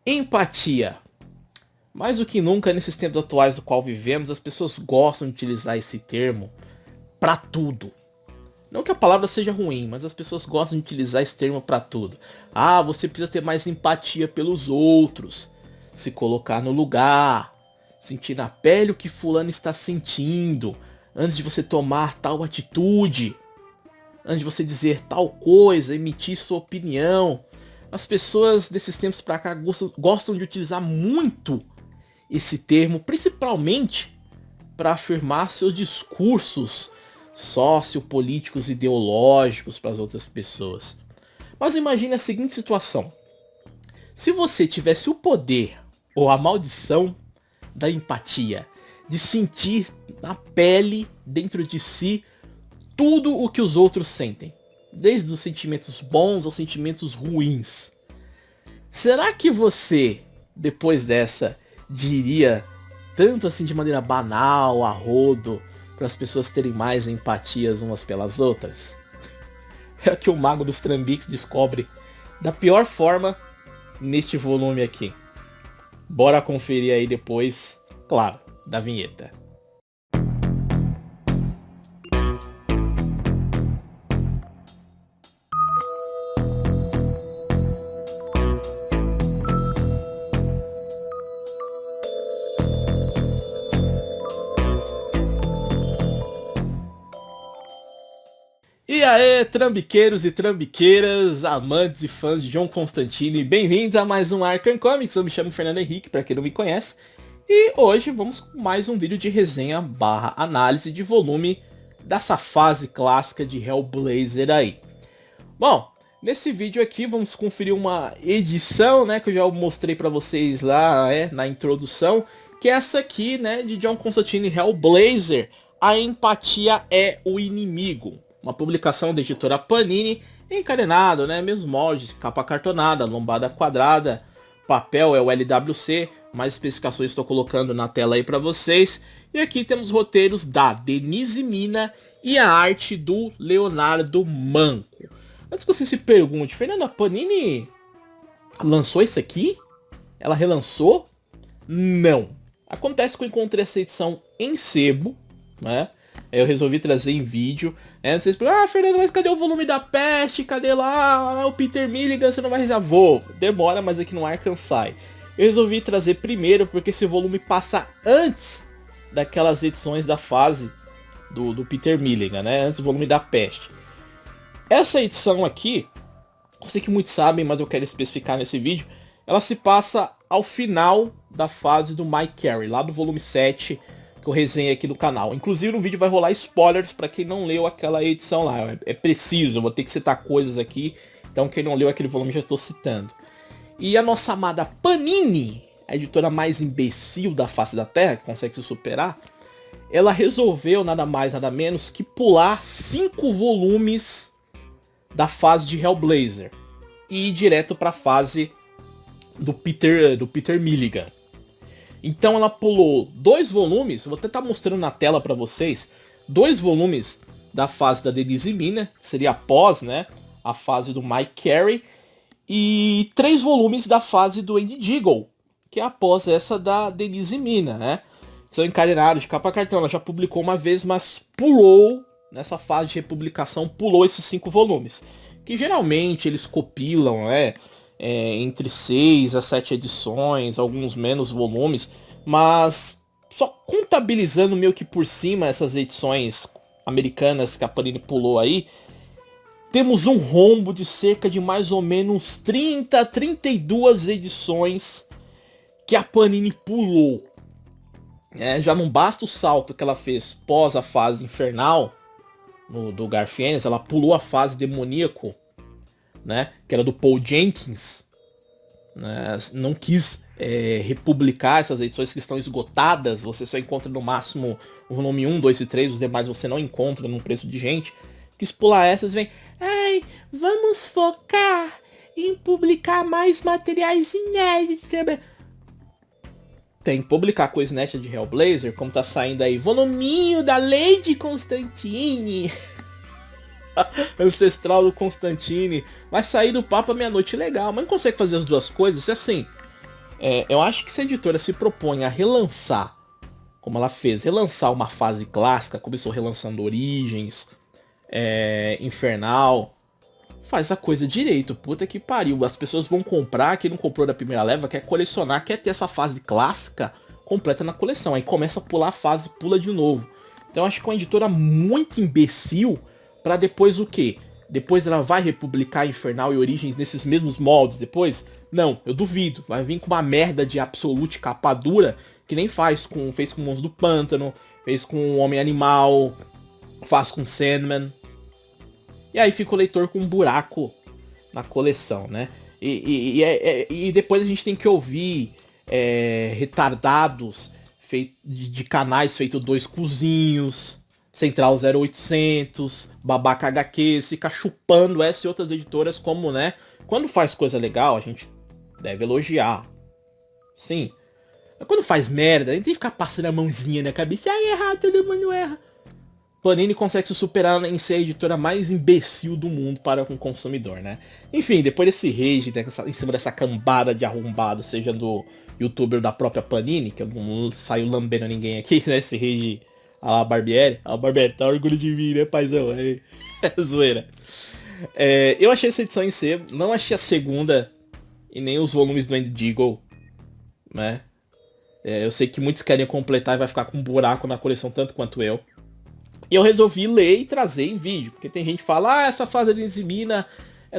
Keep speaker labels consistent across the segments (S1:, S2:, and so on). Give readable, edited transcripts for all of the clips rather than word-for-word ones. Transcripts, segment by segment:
S1: Empatia. Mais do que nunca nesses tempos atuais do qual vivemos, as pessoas gostam de utilizar esse termo pra tudo. Não que a palavra seja ruim, mas as pessoas gostam de utilizar esse termo pra tudo. Ah, você precisa ter mais empatia pelos outros. Se colocar no lugar. Sentir na pele o que fulano está sentindo. Antes de você tomar tal atitude. Antes de você dizer tal coisa, emitir sua opinião. As pessoas desses tempos pra cá gostam de utilizar muito esse termo, principalmente para afirmar seus discursos sociopolíticos ideológicos para as outras pessoas. Mas imagine a seguinte situação. Se você tivesse o poder ou a maldição da empatia, de sentir na pele, dentro de si, tudo o que os outros sentem, desde os sentimentos bons aos sentimentos ruins. Será que você, depois dessa, diria tanto assim de maneira banal, a rodo, para as pessoas terem mais empatias umas pelas outras? É o que o Mago dos Trambiques descobre da pior forma neste volume aqui. Bora conferir aí depois, claro, da vinheta. E aí, trambiqueiros e trambiqueiras, amantes e fãs de John Constantine, bem-vindos a mais um Arkham Comics. Eu me chamo Fernando Henrique, para quem não me conhece, e hoje vamos com mais um vídeo de resenha barra análise de volume dessa fase clássica de Hellblazer aí. Bom, nesse vídeo aqui vamos conferir uma edição, né, que eu já mostrei para vocês lá, na introdução, que é essa aqui, né, de John Constantine Hellblazer, A Empatia é o Inimigo. Uma publicação da editora Panini, encadenado, né? Mesmos moldes, capa cartonada, lombada quadrada, papel é o LWC, mais especificações estou colocando na tela aí para vocês. E aqui temos roteiros da Denise Mina e a arte do Leonardo Manco. Antes que você se pergunte, Fernando, a Panini lançou isso aqui? Ela relançou? Não. Acontece que eu encontrei essa edição em sebo, né? Eu resolvi trazer em vídeo. Vocês perguntam, Fernando, mas cadê o volume da Peste? Cadê lá o Peter Milligan? Você não vai rezar? Vou. Demora, mas aqui no Arkham sai. Eu resolvi trazer primeiro porque esse volume passa antes daquelas edições da fase do Peter Milligan, né? Antes do volume da Peste. Essa edição aqui, eu sei que muitos sabem, mas eu quero especificar nesse vídeo. Ela se passa ao final da fase do Mike Carey, lá do volume 7, que eu resenhei aqui no canal. Inclusive no vídeo vai rolar spoilers para quem não leu aquela edição lá. É preciso, eu vou ter que citar coisas aqui. Então quem não leu aquele volume já estou citando. E a nossa amada Panini, a editora mais imbecil da face da Terra, que consegue se superar, ela resolveu nada mais nada menos que pular 5 volumes da fase de Hellblazer e ir direto para a fase do Peter Milligan. Então ela pulou 2 volumes, vou até estar mostrando na tela para vocês, 2 volumes da fase da Denise Mina, que seria após, né, a fase do Mike Carey, e 3 volumes da fase do Andy Diggle, que é após essa da Denise Mina, né? São encadenados de capa cartão, ela já publicou uma vez, mas pulou, nessa fase de republicação, pulou esses 5 volumes, que geralmente eles compilam, né? Entre 6 a 7 edições, alguns menos volumes, mas só contabilizando meio que por cima essas edições americanas que a Panini pulou aí, temos um rombo de cerca de mais ou menos 30, 32 edições que a Panini pulou. Já não basta o salto que ela fez pós a fase infernal do Garfienes, ela pulou a fase demoníaco, né, que era do Paul Jenkins, né, não quis republicar essas edições que estão esgotadas, você só encontra no máximo o volume 1, 2 e 3, os demais você não encontra num preço de gente. Quis pular essas, vem, ai, vamos focar em publicar mais materiais inéditos. Tem que publicar coisa inédita de Hellblazer, como tá saindo aí, voluminho da Lady Constantine. Ancestral do Constantine. Vai sair do Papa meia-noite, legal, mas não consegue fazer as duas coisas. Assim, Eu acho que se a editora se propõe a relançar, como ela fez, relançar uma fase clássica, começou relançando Origens, Infernal, faz a coisa direito, puta que pariu. As pessoas vão comprar, quem não comprou da primeira leva, quer colecionar, quer ter essa fase clássica completa na coleção. Aí começa a pular a fase, pula de novo. Então eu acho que é uma editora muito imbecil pra depois o quê? Depois ela vai republicar Infernal e Origens nesses mesmos moldes depois? Não, eu duvido. Vai vir com uma merda de Absolute capa dura, que nem fez com o Monstro do Pântano, fez com o Homem Animal, faz com Sandman. E aí fica o leitor com um buraco na coleção, né? E depois a gente tem que ouvir retardados de canais feito dois cozinhos, Central 0800, Babaca HQ, fica chupando essa e outras editoras como, né? Quando faz coisa legal, a gente deve elogiar. Sim. Mas quando faz merda, a gente tem que ficar passando a mãozinha na cabeça. Ai, errado, todo mundo erra. Panini consegue se superar em ser a editora mais imbecil do mundo para com o consumidor, né? Enfim, depois desse rage, em cima dessa cambada de arrombado, seja do youtuber da própria Panini, que eu não saio lambendo ninguém aqui, né? Esse rage a la Barbieri. A Barbieri tá orgulho de mim, né, paizão? É zoeira. Eu achei essa edição em C, não achei a segunda e nem os volumes do Andy Deagle, né? Eu sei que muitos querem completar e vai ficar com um buraco na coleção tanto quanto eu. E eu resolvi ler e trazer em vídeo. Porque tem gente que fala, essa fase de Nizimina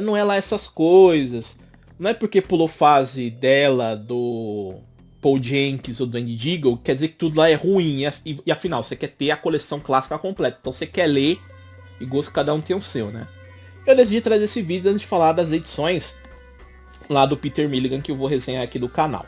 S1: não é lá essas coisas. Não é porque pulou fase dela, do Paul Jenkins ou do Andy Deagle, quer dizer que tudo lá é ruim. E afinal, você quer ter a coleção clássica completa. Então você quer ler e gosto que cada um tem o seu, né? Eu decidi trazer esse vídeo antes de falar das edições lá do Peter Milligan que eu vou resenhar aqui do canal.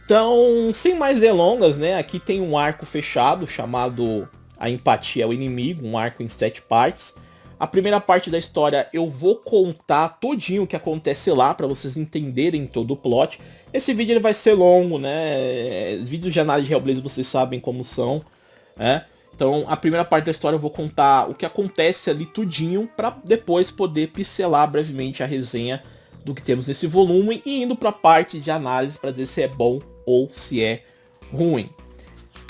S1: Então, sem mais delongas, né? Aqui tem um arco fechado chamado A Empatia é o Inimigo, um arco em 7 partes. A primeira parte da história eu vou contar todinho o que acontece lá para vocês entenderem todo o plot. Esse vídeo ele vai ser longo, né? Vídeos de análise de Hellblazer vocês sabem como são, né? Então a primeira parte da história eu vou contar o que acontece ali tudinho para depois poder pincelar brevemente a resenha do que temos nesse volume e indo para a parte de análise para dizer se é bom ou se é ruim.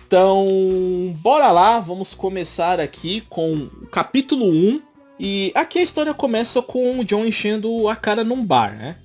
S1: Então, bora lá, vamos começar aqui com o capítulo 1. E aqui a história começa com o John enchendo a cara num bar, né?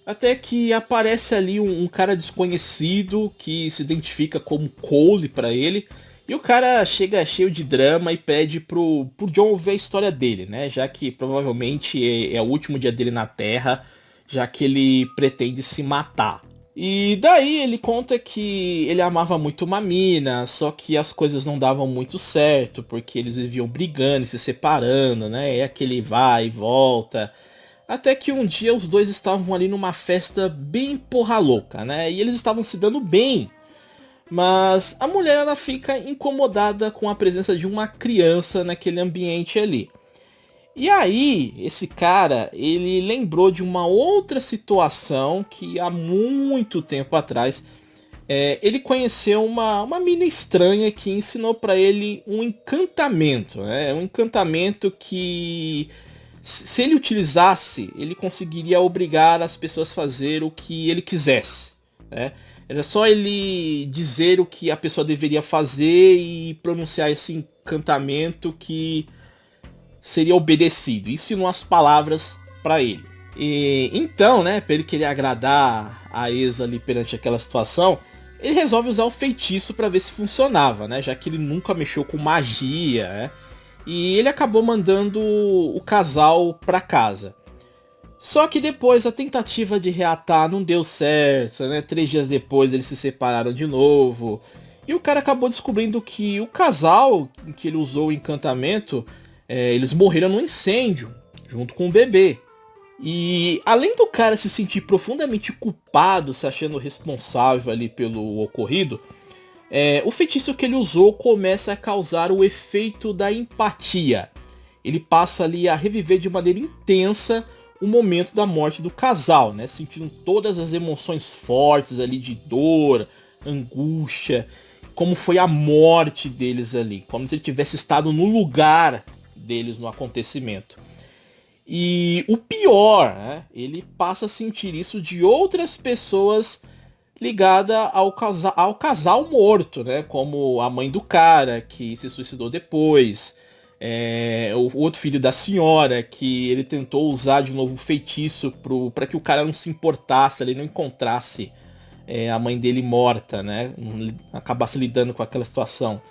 S1: Até que aparece ali um cara desconhecido que se identifica como Cole pra ele. E o cara chega cheio de drama e pede pro John ouvir a história dele, né? Já que provavelmente é o último dia dele na Terra, já que ele pretende se matar. E daí ele conta que ele amava muito uma mina, só que as coisas não davam muito certo, porque eles viviam brigando e se separando, né? É aquele vai e volta. Até que um dia os dois estavam ali numa festa bem porra louca, né? E eles estavam se dando bem. Mas a mulher ela fica incomodada com a presença de uma criança naquele ambiente ali. E aí, esse cara, ele lembrou de uma outra situação que há muito tempo atrás, ele conheceu uma mina estranha que ensinou pra ele um encantamento, né? Um encantamento que, se ele utilizasse, ele conseguiria obrigar as pessoas a fazer o que ele quisesse, né? Era só ele dizer o que a pessoa deveria fazer e pronunciar esse encantamento que seria obedecido. Ensinou as palavras para ele. E então, né, para ele querer agradar a Esa ali perante aquela situação, ele resolve usar o feitiço para ver se funcionava, né, já que ele nunca mexeu com magia, né? E ele acabou mandando o casal para casa. Só que depois a tentativa de reatar não deu certo, né? 3 dias depois eles se separaram de novo. E o cara acabou descobrindo que o casal em que ele usou o encantamento, eles morreram num incêndio, junto com o bebê. E além do cara se sentir profundamente culpado, se achando responsável ali pelo ocorrido, o feitiço que ele usou começa a causar o efeito da empatia. Ele passa ali a reviver de maneira intensa o momento da morte do casal, né? Sentindo todas as emoções fortes ali de dor, angústia, como foi a morte deles ali, como se ele tivesse estado no lugar deles no acontecimento. E o pior, né? Ele passa a sentir isso de outras pessoas ligada ao casal morto, né? Como a mãe do cara, que se suicidou depois. O outro filho da senhora, que ele tentou usar de novo o feitiço para que o cara não se importasse, ele não encontrasse a mãe dele morta, né? Acabasse lidando com aquela situação.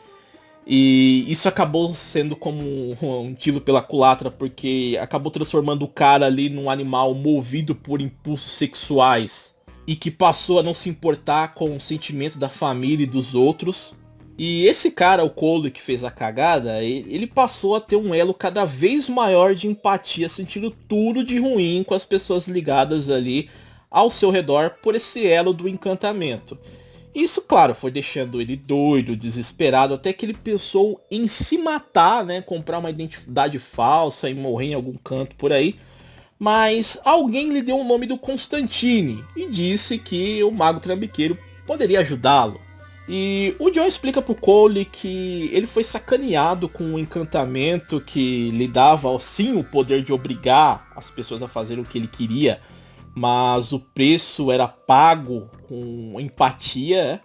S1: E isso acabou sendo como um tiro pela culatra, porque acabou transformando o cara ali num animal movido por impulsos sexuais e que passou a não se importar com o sentimento da família e dos outros. E esse cara, o Cole, que fez a cagada, ele passou a ter um elo cada vez maior de empatia, sentindo tudo de ruim com as pessoas ligadas ali ao seu redor por esse elo do encantamento. Isso, claro, foi deixando ele doido, desesperado, até que ele pensou em se matar, né? Comprar uma identidade falsa e morrer em algum canto por aí. Mas alguém lhe deu o nome do Constantine e disse que o Mago Trambiqueiro poderia ajudá-lo. E o John explica pro Cole que ele foi sacaneado com um encantamento que lhe dava, sim, o poder de obrigar as pessoas a fazer o que ele queria, mas o preço era pago com empatia, né?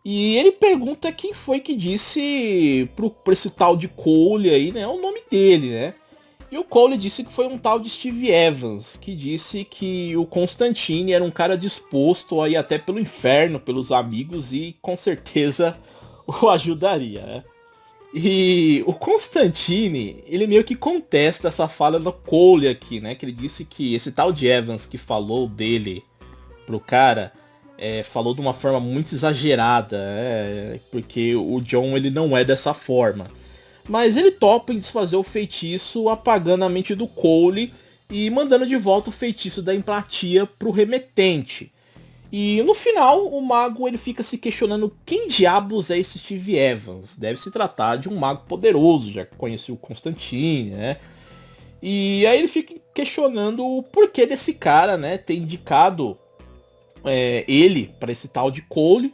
S1: E ele pergunta quem foi que disse pra esse tal de Cole aí, né, o nome dele, né? E o Cole disse que foi um tal de Steve Evans, que disse que o Constantine era um cara disposto a ir até pelo inferno, pelos amigos, e com certeza o ajudaria, né? E o Constantine, ele meio que contesta essa fala do Cole aqui, né? Que ele disse que esse tal de Evans que falou dele pro cara, falou de uma forma muito exagerada, porque o John ele não é dessa forma. Mas ele topa em desfazer o feitiço, apagando a mente do Cole e mandando de volta o feitiço da empatia pro remetente. E no final, o mago ele fica se questionando quem diabos é esse Steve Evans. Deve se tratar de um mago poderoso, já que conheceu o Constantine, né? E aí ele fica questionando o porquê desse cara, né, ter indicado ele para esse tal de Cole.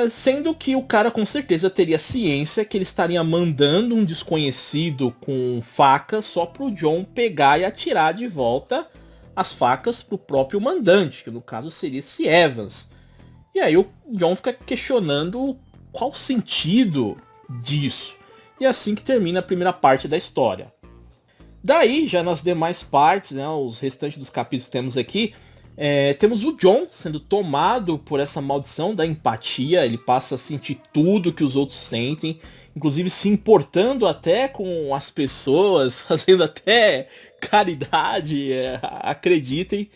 S1: Sendo que o cara com certeza teria ciência que ele estaria mandando um desconhecido com faca só pro John pegar e atirar de volta as facas pro próprio mandante, que no caso seria esse Evans. E aí o John fica questionando qual o sentido disso. E é assim que termina a primeira parte da história. Daí, já nas demais partes, né, os restantes dos capítulos que temos aqui, temos o John sendo tomado por essa maldição da empatia. Ele passa a sentir tudo que os outros sentem, inclusive se importando até com as pessoas, fazendo até caridade, acreditem.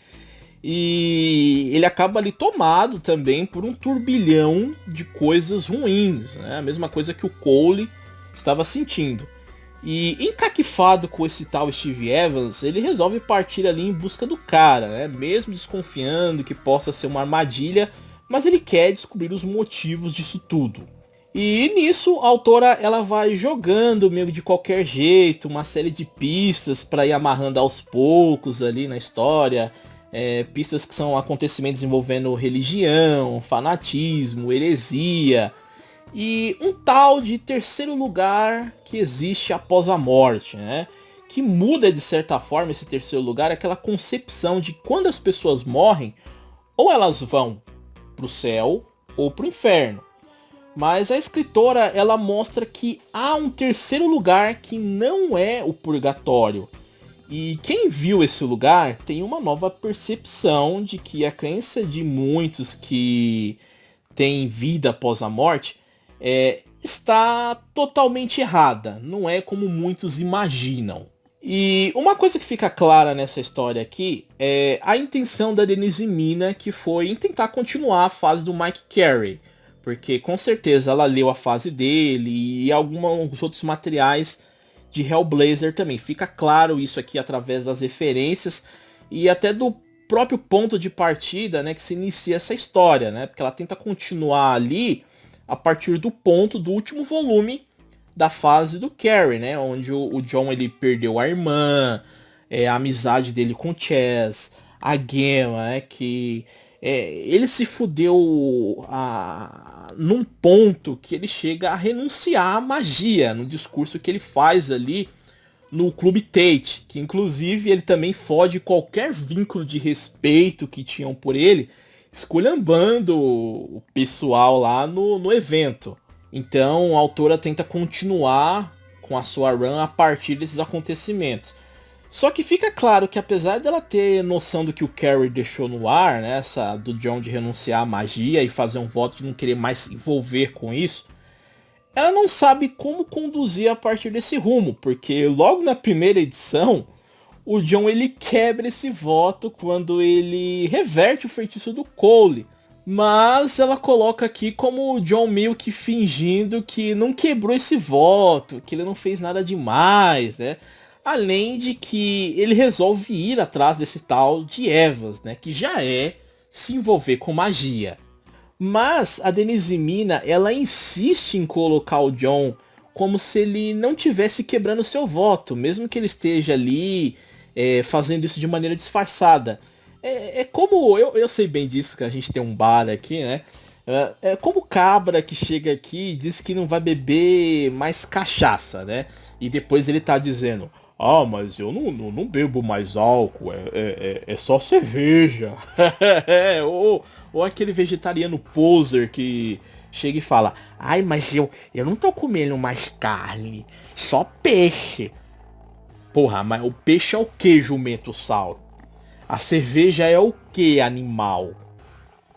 S1: E ele acaba ali tomado também por um turbilhão de coisas ruins, né? A mesma coisa que o Cole estava sentindo. E encaquifado com esse tal Steve Evans, ele resolve partir ali em busca do cara, né? Mesmo desconfiando que possa ser uma armadilha, mas ele quer descobrir os motivos disso tudo. E nisso a autora ela vai jogando meio de qualquer jeito uma série de pistas para ir amarrando aos poucos ali na história. Pistas que são acontecimentos envolvendo religião, fanatismo, heresia e um tal de terceiro lugar que existe após a morte, né? Que muda de certa forma esse terceiro lugar, aquela concepção de quando as pessoas morrem, ou elas vão pro céu ou pro inferno. Mas a escritora ela mostra que há um terceiro lugar que não é o purgatório. E quem viu esse lugar tem uma nova percepção de que a crença de muitos que tem vida após a morte está totalmente errada. Não é como muitos imaginam. E uma coisa que fica clara nessa história aqui é a intenção da Denise Mina, que foi em tentar continuar a fase do Mike Carey. Porque com certeza ela leu a fase dele e alguns outros materiais de Hellblazer também. Fica claro isso aqui através das referências e até do próprio ponto de partida, né, que se inicia essa história, né? Porque ela tenta continuar ali a partir do ponto do último volume da fase do Carey, né? Onde o John ele perdeu a irmã, a amizade dele com o Chaz, a Gemma, que ele se fudeu num ponto que ele chega a renunciar à magia no discurso que ele faz ali no Clube Tate, que inclusive ele também foge qualquer vínculo de respeito que tinham por ele, esculhambando o pessoal lá no evento. Então a autora tenta continuar com a sua run a partir desses acontecimentos. Só que fica claro que apesar dela ter noção do que o Carrie deixou no ar, né, essa do John de renunciar à magia e fazer um voto de não querer mais se envolver com isso, ela não sabe como conduzir a partir desse rumo, porque logo na primeira edição, o John ele quebra esse voto quando ele reverte o feitiço do Cole. Mas ela coloca aqui como o John meio que fingindo que não quebrou esse voto, que ele não fez nada demais, né? Além de que ele resolve ir atrás desse tal de Evans, né? Que já é se envolver com magia. Mas a Denise Mina, ela insiste em colocar o John como se ele não tivesse quebrando seu voto, mesmo que ele esteja ali fazendo isso de maneira disfarçada. É como, eu sei bem disso, que a gente tem um bar aqui, né? É como o cabra que chega aqui e diz que não vai beber mais cachaça, né? E depois ele tá dizendo, ah, mas eu não bebo mais álcool, é só cerveja. Ou aquele vegetariano poser que chega e fala, ai, mas eu não tô comendo mais carne, só peixe. Porra, mas o peixe é o que, jumento sal? A cerveja é o que, animal?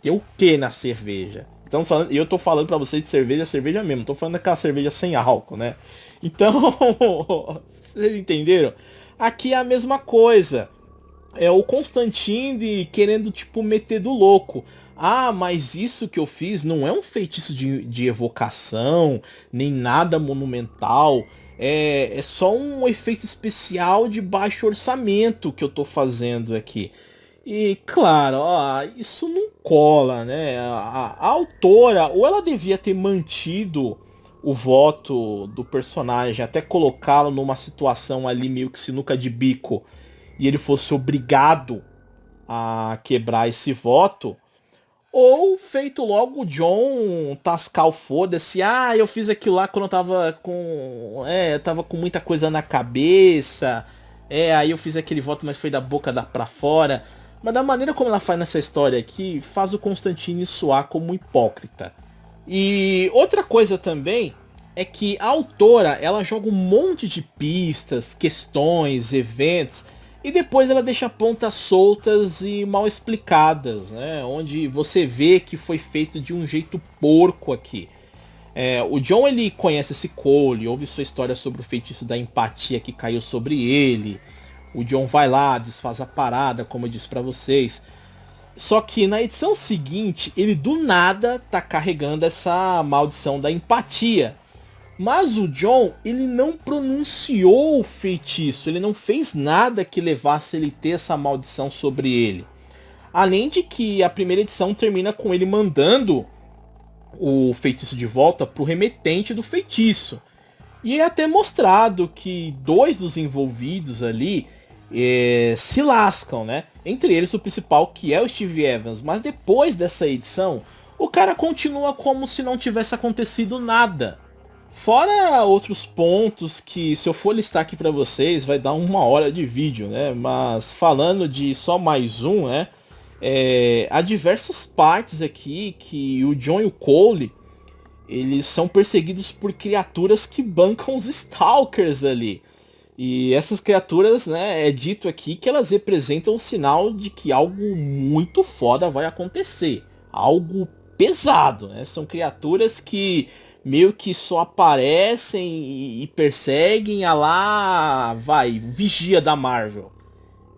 S1: Tem o que na cerveja? Estamos falando, eu tô falando pra vocês de cerveja, cerveja mesmo. Tô falando daquela cerveja sem álcool, né? Então, vocês entenderam? Aqui é a mesma coisa. É o Constantine querendo, tipo, meter do louco. Ah, mas isso que eu fiz não é um feitiço de evocação, nem nada monumental. É só um efeito especial de baixo orçamento que eu tô fazendo aqui. E, claro, ó, isso não cola, né? A autora, ou ela devia ter mantido o voto do personagem até colocá-lo numa situação ali meio que sinuca de bico e ele fosse obrigado a quebrar esse voto, ou feito logo o John tascar o foda-se, ah, eu fiz aquilo lá quando eu tava com muita coisa na cabeça, aí eu fiz aquele voto, mas foi da boca pra fora. Mas da maneira como ela faz nessa história aqui, faz o Constantine soar como um hipócrita. E outra coisa também é que a autora, ela joga um monte de pistas, questões, eventos, e depois ela deixa pontas soltas e mal explicadas, né? Onde você vê que foi feito de um jeito porco aqui. O John, ele conhece esse Cole, ouve sua história sobre o feitiço da empatia que caiu sobre ele. O John vai lá, desfaz a parada, como eu disse pra vocês. Só que na edição seguinte, ele do nada tá carregando essa maldição da empatia. Mas o John, ele não pronunciou o feitiço, ele não fez nada que levasse ele a ter essa maldição sobre ele. Além de que a primeira edição termina com ele mandando o feitiço de volta pro remetente do feitiço. E é até mostrado que dois dos envolvidos ali se lascam, né? Entre eles o principal, que é o Steve Evans. Mas depois dessa edição, o cara continua como se não tivesse acontecido nada. Fora outros pontos que, se eu for listar aqui pra vocês, vai dar 1 hora de vídeo, né? Mas falando de só mais um, né? Há diversas partes aqui que o John e o Cole, eles são perseguidos por criaturas que bancam os Stalkers ali. E essas criaturas, né, é dito aqui que elas representam o sinal de que algo muito foda vai acontecer. Algo pesado, né? São criaturas que meio que só aparecem e perseguem a lá, vigia da Marvel.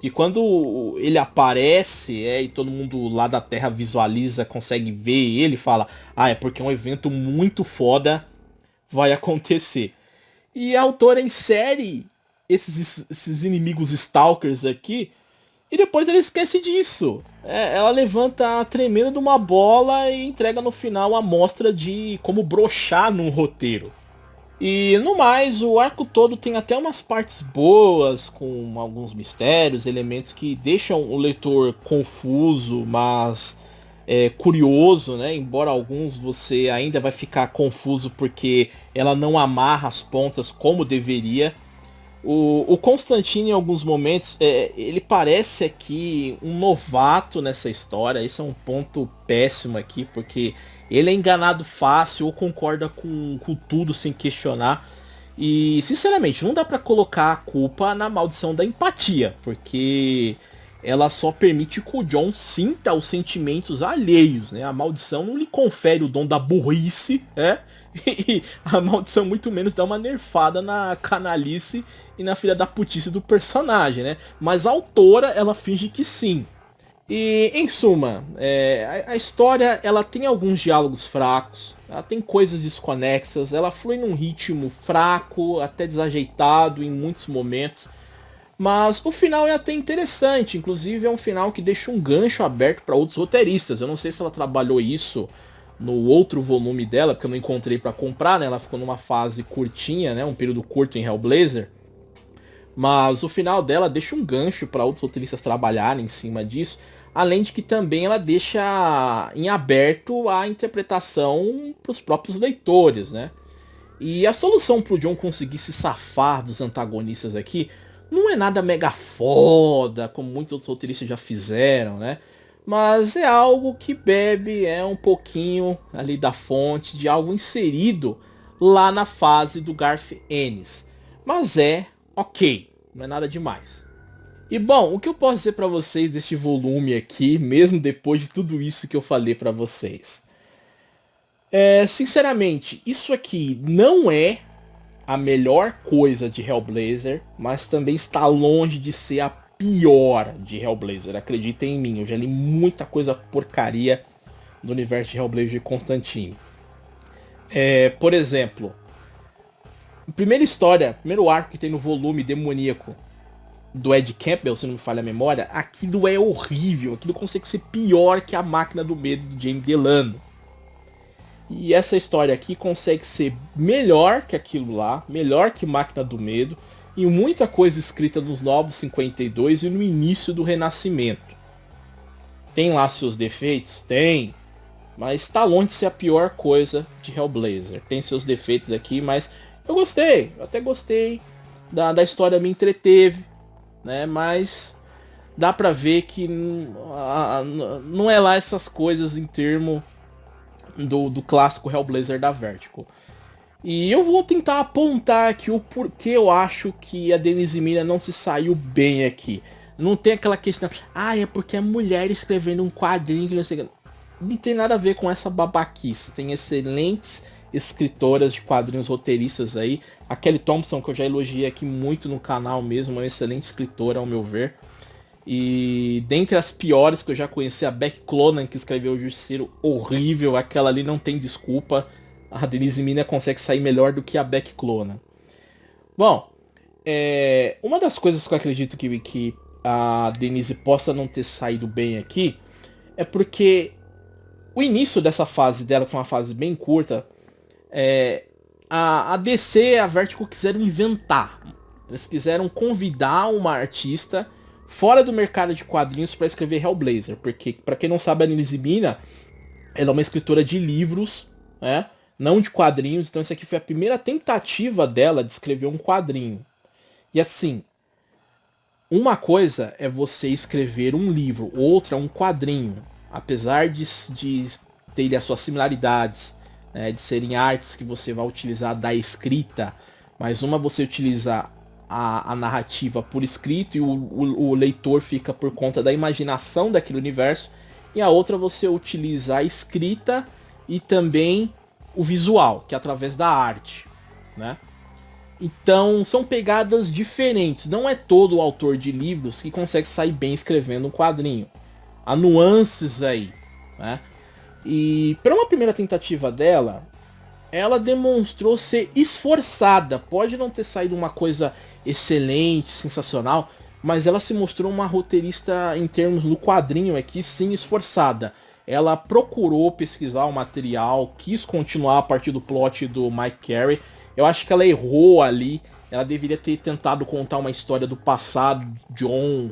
S1: E quando ele aparece, e todo mundo lá da Terra visualiza, consegue ver ele, fala, ah, é porque um evento muito foda vai acontecer. E a autora insere esses inimigos stalkers aqui, e depois ela esquece disso. Ela levanta a tremenda de uma bola e entrega no final a mostra de como broxar num roteiro. E no mais, o arco todo tem até umas partes boas, com alguns mistérios, elementos que deixam o leitor confuso, mas curioso, né? Embora alguns você ainda vai ficar confuso porque ela não amarra as pontas como deveria. O Constantine, em alguns momentos, ele parece aqui um novato nessa história. Isso é um ponto péssimo aqui, porque ele é enganado fácil ou concorda com tudo sem questionar. E, sinceramente, não dá pra colocar a culpa na maldição da empatia, porque ela só permite que o John sinta os sentimentos alheios, né? A maldição não lhe confere o dom da burrice, né? E a maldição muito menos dá uma nerfada na canalice e na filha da putice do personagem, né? Mas a autora, ela finge que sim. E, em suma, a história, ela tem alguns diálogos fracos, ela tem coisas desconexas, ela flui num ritmo fraco, até desajeitado em muitos momentos. Mas o final é até interessante, inclusive é um final que deixa um gancho aberto para outros roteiristas. Eu não sei se ela trabalhou isso no outro volume dela, porque eu não encontrei para comprar, né? Ela ficou numa fase curtinha, né? Um período curto em Hellblazer. Mas o final dela deixa um gancho para outros roteiristas trabalharem em cima disso. Além de que também ela deixa em aberto a interpretação para os próprios leitores, né? E a solução pro John conseguir se safar dos antagonistas aqui não é nada mega foda, como muitos outros roteiristas já fizeram, né? Mas é algo que bebe um pouquinho ali da fonte de algo inserido lá na fase do Garth Ennis. Mas é ok, não é nada demais. E bom, o que eu posso dizer pra vocês deste volume aqui, mesmo depois de tudo isso que eu falei pra vocês? Sinceramente, isso aqui não é a melhor coisa de Hellblazer, mas também está longe de ser a pior de Hellblazer. Acreditem em mim, eu já li muita coisa porcaria do universo de Hellblazer de Constantine. Por exemplo, a primeira história, primeiro arco que tem no volume demoníaco do Ed Campbell, se não me falha a memória, aquilo é horrível, aquilo consegue ser pior que a Máquina do Medo do James Delano. E essa história aqui consegue ser melhor que aquilo lá, melhor que Máquina do Medo, e muita coisa escrita nos Novos 52 e no início do Renascimento. Tem lá seus defeitos? Tem. Mas está longe de ser a pior coisa de Hellblazer. Tem seus defeitos aqui, mas eu gostei. Eu até gostei da história, me entreteve, né? Mas dá pra ver que não é lá essas coisas em termo do clássico Hellblazer da Vertigo. E eu vou tentar apontar aqui o porquê eu acho que a Denise Mina não se saiu bem aqui. Não tem aquela questão, é porque é mulher escrevendo um quadrinho que não sei. Não tem nada a ver com essa babaquice. Tem excelentes escritoras de quadrinhos roteiristas aí. A Kelly Thompson, que eu já elogiei aqui muito no canal mesmo, é uma excelente escritora ao meu ver. E dentre as piores que eu já conheci, a Beck Cloonan, que escreveu o Justiceiro, horrível, aquela ali não tem desculpa. A Denise Mina consegue sair melhor do que a Beck Cloonan. Bom, uma das coisas que eu acredito que a Denise possa não ter saído bem aqui é porque o início dessa fase dela, que foi uma fase bem curta, a DC e a Vertigo quiseram inventar. Eles quiseram convidar uma artista fora do mercado de quadrinhos para escrever Hellblazer, porque, para quem não sabe, a Denise Mina, ela é uma escritora de livros, né? Não de quadrinhos, então essa aqui foi a primeira tentativa dela de escrever um quadrinho. E assim, uma coisa é você escrever um livro, outra é um quadrinho. Apesar de ter as suas similaridades, né, de serem artes que você vai utilizar da escrita, mas uma você utiliza a narrativa por escrito e o leitor fica por conta da imaginação daquele universo, e a outra você utiliza a escrita e também o visual, que é através da arte, né? Então são pegadas diferentes, não é todo o autor de livros que consegue sair bem escrevendo um quadrinho. Há nuances aí, né? E para uma primeira tentativa dela, ela demonstrou ser esforçada. Pode não ter saído uma coisa excelente, sensacional, mas ela se mostrou uma roteirista em termos do quadrinho aqui, sim, esforçada. Ela procurou pesquisar o material, quis continuar a partir do plot do Mike Carey. Eu acho que ela errou ali. Ela deveria ter tentado contar uma história do passado, John.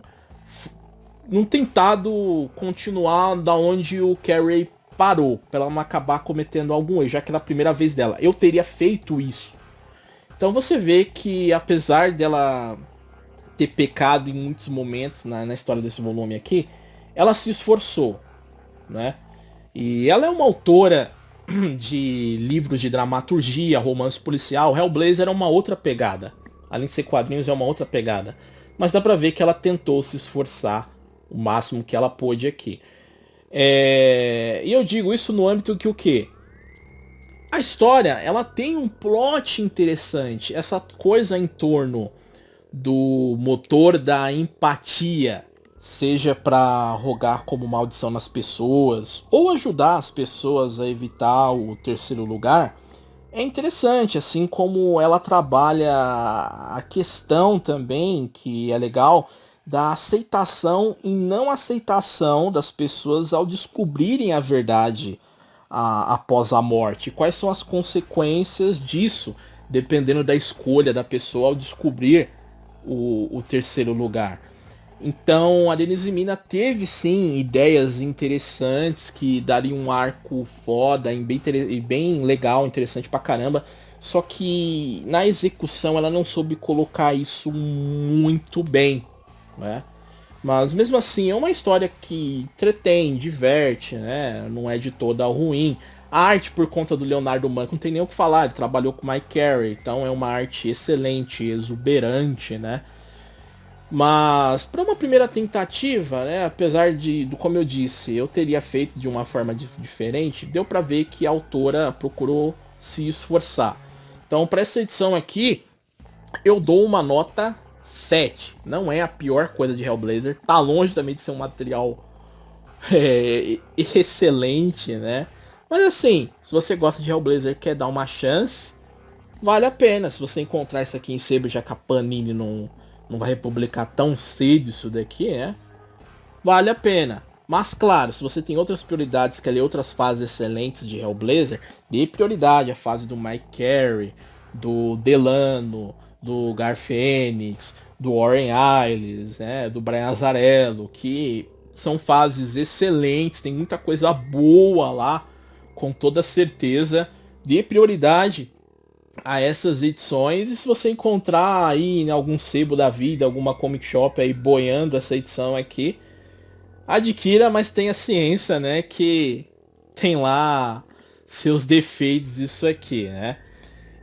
S1: Não tentado continuar da onde o Carey parou, pra ela não acabar cometendo algum erro, já que era a primeira vez dela. Eu teria feito isso. Então você vê que apesar dela ter pecado em muitos momentos na história desse volume aqui, ela se esforçou, né? E ela é uma autora de livros de dramaturgia, romance policial. Hellblazer é uma outra pegada. Além de ser quadrinhos, é uma outra pegada. Mas dá pra ver que ela tentou se esforçar o máximo que ela pôde aqui. E eu digo isso no âmbito que o quê? A história, ela tem um plot interessante. Essa coisa em torno do motor da empatia, seja para rogar como maldição nas pessoas ou ajudar as pessoas a evitar o terceiro lugar, é interessante, assim como ela trabalha a questão também, que é legal, da aceitação e não aceitação das pessoas ao descobrirem a verdade após a morte. Quais são as consequências disso, dependendo da escolha da pessoa ao descobrir o terceiro lugar. Então a Denise Mina teve sim ideias interessantes que dariam um arco foda e bem legal, interessante pra caramba. Só que na execução ela não soube colocar isso muito bem, né? Mas mesmo assim é uma história que entretém, diverte, né? Não é de toda ruim. A arte por conta do Leonardo Mann não tem nem o que falar, ele trabalhou com Mike Carey, então é uma arte excelente, exuberante, né? Mas para uma primeira tentativa, né, apesar do como eu disse, eu teria feito de uma forma diferente, deu para ver que a autora procurou se esforçar. Então para essa edição aqui, eu dou uma nota 7. Não é a pior coisa de Hellblazer, tá longe também de ser um material excelente, né? Mas assim, se você gosta de Hellblazer e quer dar uma chance, vale a pena. Se você encontrar isso aqui em sebo, já que a Panini não vai republicar tão cedo isso daqui, né? Vale a pena. Mas claro, se você tem outras prioridades, quer ler outras fases excelentes de Hellblazer, dê prioridade à fase do Mike Carey, do Delano, do Gar Fênix, do Warren Ellis, né, do Brian Azzarello, que são fases excelentes, tem muita coisa boa lá, com toda certeza. Dê prioridade a essas edições, e se você encontrar aí em algum sebo da vida, alguma comic shop aí boiando essa edição aqui, adquira, mas tenha ciência, né, que tem lá seus defeitos isso aqui, né.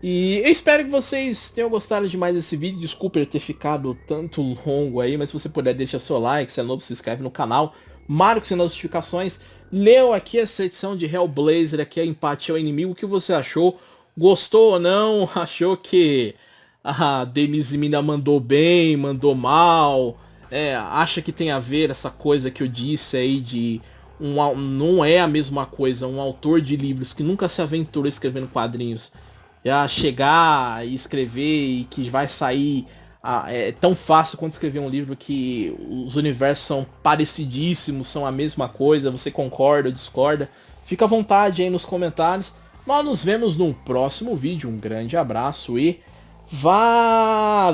S1: E eu espero que vocês tenham gostado demais desse vídeo. Desculpa ele ter ficado tanto longo aí, mas se você puder, deixa seu like, se é novo, se inscreve no canal, marque as notificações. Leu aqui essa edição de Hellblazer, aqui a Empatia ao Inimigo, o que você achou? Gostou ou não? Achou que a Denise Mina mandou bem, mandou mal? Acha que tem a ver essa coisa que eu disse aí de... não é a mesma coisa, um autor de livros que nunca se aventurou escrevendo quadrinhos já chegar e escrever e que vai sair é tão fácil quanto escrever um livro que os universos são parecidíssimos, são a mesma coisa, você concorda ou discorda, fica à vontade aí nos comentários. Nós nos vemos num próximo vídeo, um grande abraço e valeu!